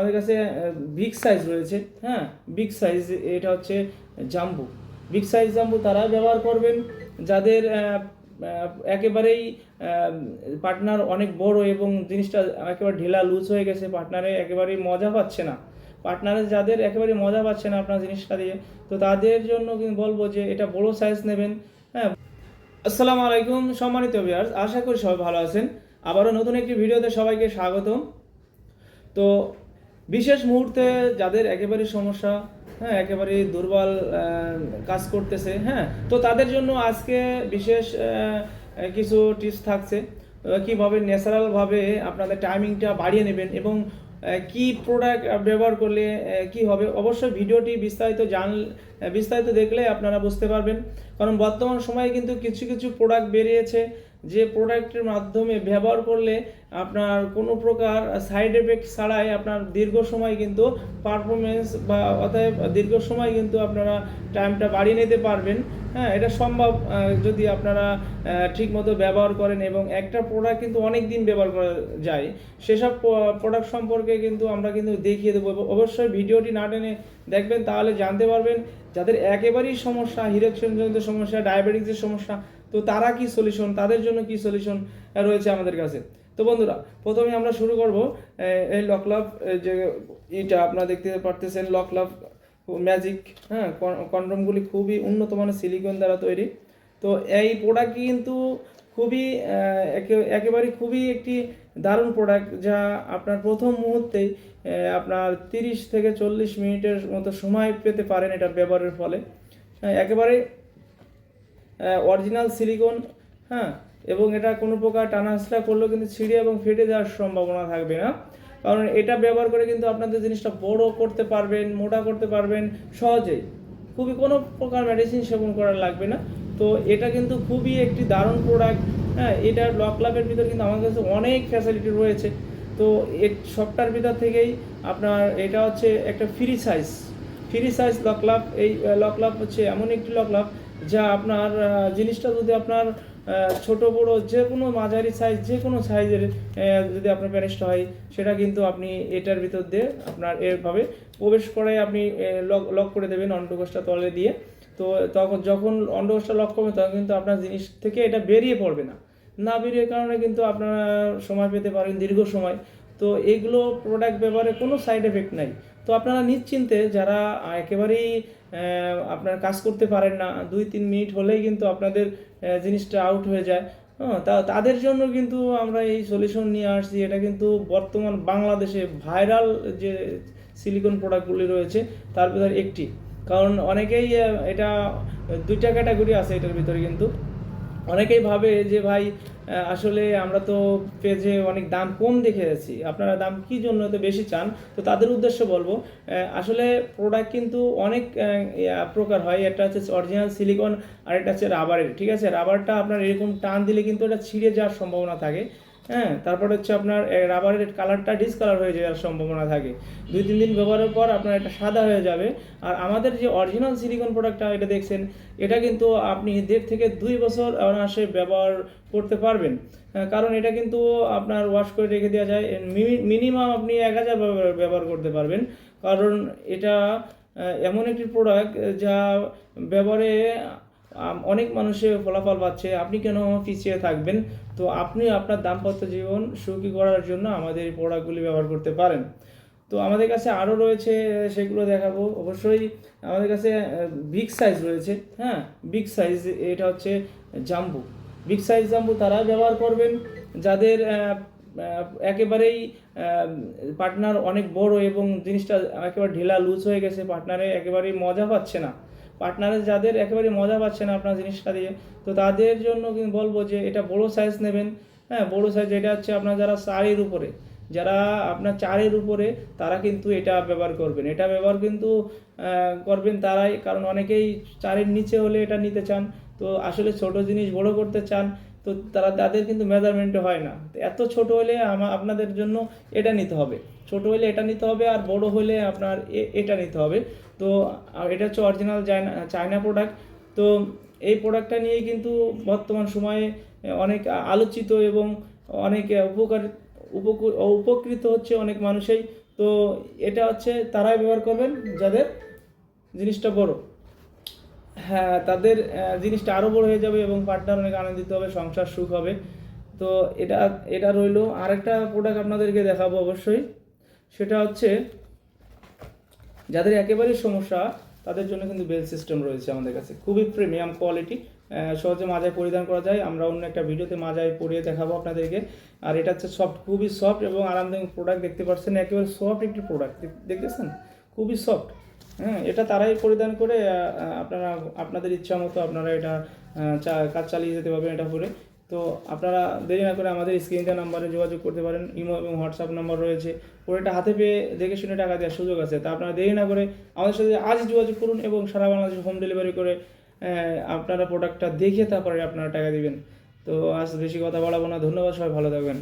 আমাদের কাছে big size রয়েছে। হ্যাঁ, বিগ সাইজ, এটা হচ্ছে জাম্বু। বিগ সাইজ জাম্বু তারা ব্যবহার করবেন যাদের একেবারেই পার্টনার অনেক বড় এবং জিনিসটা একেবারে ঢিলা লুজ হয়ে গেছে, পার্টনারে একেবারেই মজা পাচ্ছে না, পার্টনারে যাদের একেবারে মজা পাচ্ছে না আপনার জিনিসটা দিয়ে, তো তাদের জন্য কিন্তু বলবো যে এটা বড় সাইজ নেবেন। হ্যাঁ, আসসালামু আলাইকুম সম্মানিত ভিউয়ার্স, আশা করি সবাই ভালো আছেন। আবারও নতুন একটি ভিডিওতে সবাইকে স্বাগতম। তো বিশেষ মুহূর্তে যাদের একেবারে সমস্যা, হ্যাঁ, একেবারে দুর্বল কাজ করতেছে, হ্যাঁ, তো তাদের জন্য আজকে বিশেষ কিছু টিপস থাকছে কীভাবে ন্যাচারালভাবে আপনাদের টাইমিংটা বাড়িয়ে নেবেন এবং কি প্রোডাক্ট ব্যবহার করলে কি হবে। অবশ্যই ভিডিওটি বিস্তারিত দেখলে আপনারা বুঝতে পারবেন, কারণ বর্তমান সময়ে কিন্তু কিছু কিছু প্রোডাক্ট বেরিয়েছে যে প্রোডাক্টের মাধ্যমে ব্যবহার করলে আপনার কোনো প্রকার সাইড এফেক্ট ছাড়াই আপনার দীর্ঘ সময় কিন্তু পারফরমেন্স বা অতএব দীর্ঘ সময় কিন্তু আপনারা টাইমটা বাড়িয়ে নিতে পারবেন। হ্যাঁ, এটা সম্ভব যদি আপনারা ঠিকমতো ব্যবহার করেন এবং একটা প্রোডাক্ট কিন্তু অনেক দিন ব্যবহার করা যায়। সেসব প্রোডাক্ট সম্পর্কে কিন্তু আমরা কিন্তু দেখিয়ে দেবো। অবশ্যই ভিডিওটি না টেনে দেখবেন, তাহলে জানতে পারবেন যাদের একেবারেই সমস্যা, ইরেকশনজনিত সমস্যা, ডায়াবেটিসের সমস্যা, তো তারা কি সলিউশন, তাদের জন্য কি সলিউশন রয়েছে আমাদের কাছে। তো বন্ধুরা, প্রথমে আমরা শুরু করব এই লকলাভ, যে এটা আপনারা দেখতে পারতেছেন লকলাভ ম্যাজিক। হ্যাঁ, কন্ডমগুলি খুবই উন্নত মানের সিলিকন দ্বারা তৈরি। তো এই প্রোডাক্ট কিন্তু খুবই একেবারে খুবই একটি দারুণ প্রোডাক্ট, যা আপনার প্রথম মুহূর্তেই আপনার 30 থেকে 40 মিনিটের মতো সময় পেতে পারেন এটা ব্যবহারের ফলে। একেবারে অরিজিনাল সিলিকন। হ্যাঁ, এবং এটা কোনো প্রকার টানাহেঁচড়া করলেও কিন্তু ছিঁড়ে এবং ফেটে যাওয়ার সম্ভাবনা থাকবে না, কারণ এটা ব্যবহার করে কিন্তু আপনাদের জিনিসটা বড় করতে পারবেন, মোটা করতে পারবেন সহজেই, খুবই কোনো প্রকার মেডিসিন সেবন করা লাগবে না। তো এটা কিন্তু খুবই একটি দারুণ প্রোডাক্ট। হ্যাঁ, এটার লকলাভের ভিতর কিন্তু আমার কাছে অনেক ফ্যাসিলিটি রয়েছে। তো এর সবটার ভিতর থেকেই আপনার এটা হচ্ছে একটা ফ্রি সাইজ লকলাভ। এই লকলাভ হচ্ছে এমন একটি লকলাভ যা আপনার জিনিসটা যদি আপনার ছোট বড় যে কোনো মাঝারি সাইজ, যে কোনো সাইজের যদি আপনার প্যারেসটা হয়, সেটা কিন্তু আপনি এটার ভিতর দিয়ে আপনার এভাবে প্রবেশ করায় আপনি লক করে দেবেন অন্ডকোষটা তলে দিয়ে। তো তখন যখন অন্ডকোষটা লক করবে, তখন কিন্তু আপনার জিনিস থেকে এটা বেরিয়ে পড়বে না বেরিয়ে কারণে কিন্তু আপনারা সময় পেতে পারেন দীর্ঘ সময়। তো এগুলো প্রোডাক্ট ব্যবহারে কোনো সাইড এফেক্ট নাই। তো আপনারা নিশ্চিন্তে, যারা একেবারেই আপনার কাজ করতে পারেন না, 2-3 মিনিট হলেই কিন্তু আপনাদের জিনিসটা আউট হয়ে যায়, তাদের জন্য কিন্তু আমরা এই সলিউশন নিয়ে আসছি। এটা কিন্তু বর্তমান বাংলাদেশে ভাইরাল যে সিলিকন প্রোডাক্টগুলি রয়েছে তার ভিতরে একটি, কারণ অনেকেই এটা 2টা ক্যাটাগরি আছে এটার ভিতরে। কিন্তু অনেকেই ভাবে যে ভাই আসলে আমরা তো পেজে অনেক দাম কম দেখে আছি, আপনারা দাম কি জন্য এত বেশি চান। তো তাদের উদ্দেশ্যে বলবো, আসলে প্রোডাক্ট কিন্তু অনেক প্রকার হয়। একটা হচ্ছে অরিজিনাল সিলিকন, আর একটা হচ্ছে রাবারের। ঠিক আছে, রাবারটা আপনার এরকম টান দিলে কিন্তু এটা ছিঁড়ে যাওয়ার সম্ভাবনা থাকে। হ্যাঁ, তারপর হচ্ছে আপনার রাবারের কালারটা ডিসকালার হয়ে যাওয়ার সম্ভাবনা থাকে। 2-3 দিন ব্যবহারের পর আপনার এটা সাদা হয়ে যাবে। আর আমাদের যে অরিজিনাল সিলিকন প্রোডাক্টটা এটা দেখছেন, এটা কিন্তু আপনি 1.5 থেকে 2 বছর অনায়াসে ব্যবহার করতে পারবেন, কারণ এটা কিন্তু আপনার ওয়াশ করে রেখে দেওয়া যায়। মিনিমাম আপনি 1000 ব্যবহার করতে পারবেন, কারণ এটা এমন একটি প্রোডাক্ট যা ব্যবহারে অনেক মানুষের ফলাফল পাচ্ছে। আপনি কেন পিছিয়ে থাকবেন? তো আপনি আপনার দাম্পত্য জীবন সুখী করার জন্য আমাদের এই প্রোডাক্টগুলি ব্যবহার করতে পারেন। তো আমাদের কাছে আরও রয়েছে, সেগুলো দেখাবো। অবশ্যই আমাদের কাছে বিগ সাইজ রয়েছে। হ্যাঁ, বিগ সাইজ, এটা হচ্ছে জাম্বু। বিগ সাইজ জাম্বু তারা ব্যবহার করবেন যাদের একেবারেই পার্টনার অনেক বড় এবং জিনিসটা একেবারে ঢিলা লুজ হয়ে গেছে, পার্টনারে একেবারেই মজা পাচ্ছে না, পার্টনারে যাদের একেবারে মজা পাচ্ছে না আপনার জিনিসটা দিয়ে, তো তাদের জন্য কিন্তু বলবো যে এটা বড় সাইজ নেবেন। হ্যাঁ, বড় সাইজ, এটা হচ্ছে আপনার যারা আপনার 4-এর উপরে, তারা কিন্তু এটা ব্যবহার করবেন। এটা ব্যবহার কিন্তু করবেন তারাই, কারণ অনেকেই 4-এর নিচে হলে এটা নিতে চান, তো আসলে ছোট জিনিস বড় করতে চান, তো তাদের কিন্তু মেজারমেন্টে হয় না। তো এত ছোট হলে আপনাদের জন্য এটা নিতে হবে, ছোট হলে এটা নিতে হবে, আর বড় হলে আপনার এটা নিতে হবে। তো এটা হচ্ছে অরিজিনাল চায়না প্রোডাক্ট। তো এই প্রোডাক্টটা নিয়েই কিন্তু বর্তমান সময়ে অনেক আলোচিত এবং অনেক উপকৃত হচ্ছে অনেক মানুষই। তো তো এটা হচ্ছে তারাই ব্যবহার করবেন যাদের জিনিসটা বড়। হ্যাঁ, তাদের জিনিসটা আরও বড় হয়ে যাবে এবং পার্টনার অনেক আনন্দিত হবে, সংসার সুখ হবে। তো এটা এটা রইলো। আরেকটা প্রোডাক্ট আপনাদেরকে দেখাবো অবশ্যই, সেটা হচ্ছে যাদের একেবারেই সমস্যা তাদের জন্য কিন্তু বেল সিস্টেম রয়েছে আমাদের কাছে, খুবই প্রিমিয়াম কোয়ালিটি, সহজে মাজায় পরিধান করা যায়। আমরা অন্য একটা ভিডিওতে মাজায় পরিয়ে দেখাবো আপনাদেরকে। আর এটা হচ্ছে সফট, খুবই সফট এবং আরামদায়ক প্রোডাক্ট, দেখতে পাচ্ছেন একেবারে সফট একটি প্রোডাক্ট, দেখতেছেন খুবই সফট। হ্যাঁ, এটা তারাই পরিধান করে আপনারা আপনাদের ইচ্ছা মতো আপনারা এটা কাজ চালিয়ে যেতে পারবেন এটা পরে। তো আপনারা দেরি না করে আমাদের স্ক্রিনটা নাম্বারে যোগাযোগ করতে পারেন, ইমো এবং হোয়াটসঅ্যাপ নাম্বার রয়েছে। পরেটা হাতে পেয়ে দেখে শুনে টাকা দেওয়ার সুযোগ আছে। তা আপনারা দেরি না করে আমাদের সাথে আজ যোগাযোগ করুন এবং সারা বাংলাদেশে হোম ডেলিভারি করে আপনারা প্রোডাক্টটা দেখে তারপরে আপনারা টাকা দিবেন। তো আজ বেশি কথা বাড়াবো না, ধন্যবাদ, সবাই ভালো থাকবেন।